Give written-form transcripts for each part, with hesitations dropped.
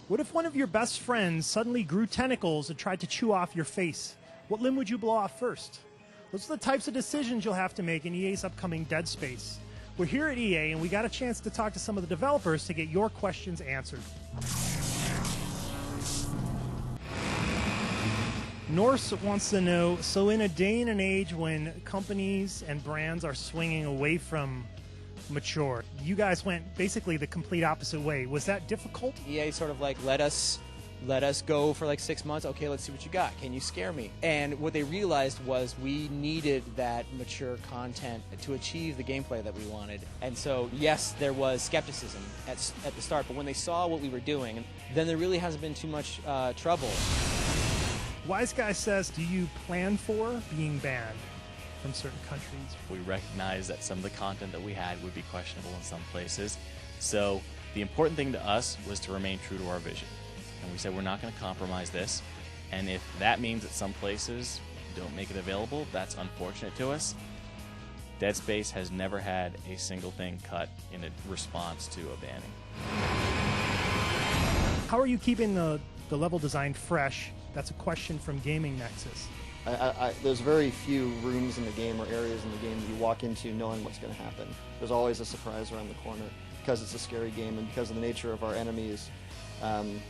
What if one of your best friends suddenly grew tentacles and tried to chew off your face? What limb would you blow off first? Those are the types of decisions you'll have to make in EA's upcoming Dead Space. We're here at EA, and we got a chance to talk to some of the developers to get your questions answered. Norse wants to know, so in a day and an age when companies and brands are swinging away from mature, you guys went basically the complete opposite way. Was that difficult? EA sort of like let us go for like 6 months. Okay, let's see what you got. Can you scare me? And what they realized was we needed that mature content to achieve the gameplay that we wanted. And so, yes, there was skepticism at the start, but when they saw what we were doing, then there really hasn't been too much trouble. Wiseguy says, do you plan for being banned from certain countries? We recognize that some of the content that we had would be questionable in some places. So the important thing to us was to remain true to our vision. And we said we're not going to compromise this. And if that means that some places don't make it available, that's unfortunate to us. Dead Space has never had a single thing cut in a response to a banning. How are you keeping the level design fresh? That's a question from Gaming Nexus. There's very few rooms in the game or areas in the game that you walk into knowing what's going to happen. There's always a surprise around the corner because it's a scary game and because of the nature of our enemies.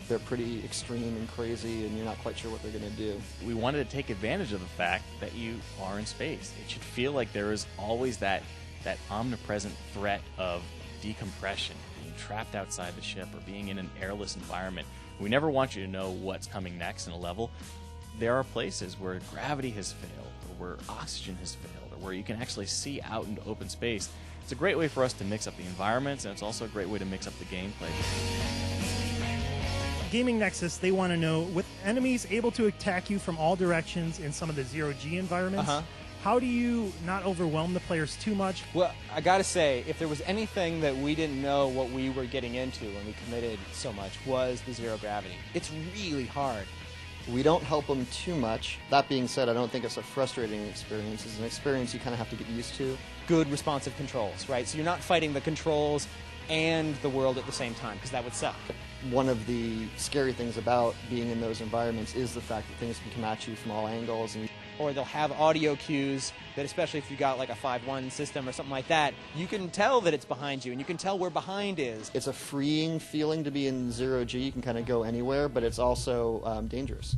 They're pretty extreme and crazy, and you're not quite sure what they're going to do. We wanted to take advantage of the fact that you are in space. It should feel like there is always that omnipresent threat of decompression, being trapped outside the ship or being in an airless environment. We never want you to know what's coming next in a level. There are places where gravity has failed, or where oxygen has failed, or where you can actually see out into open space. It's a great way for us to mix up the environments, and it's also a great way to mix up the gameplay. Gaming Nexus, they want to know, with enemies able to attack you from all directions in some of the zero-G environments, how do you not overwhelm the players too much? Well, I gotta say, if there was anything that we didn't know what we were getting into when we committed so much, was the zero gravity. It's really hard. We don't help them too much. That being said, I don't think it's a frustrating experience. It's an experience you kind of have to get used to. Good responsive controls, right? So you're not fighting the controls and the world at the same time, because that would suck. One of the scary things about being in those environments is the fact that things can come at you from all angles. Or they'll have audio cues that, especially if you got like a 5.1 system or something like that, you can tell that it's behind you, and you can tell where behind is. It's a freeing feeling to be in zero-G. You can kind of go anywhere, but it's also dangerous.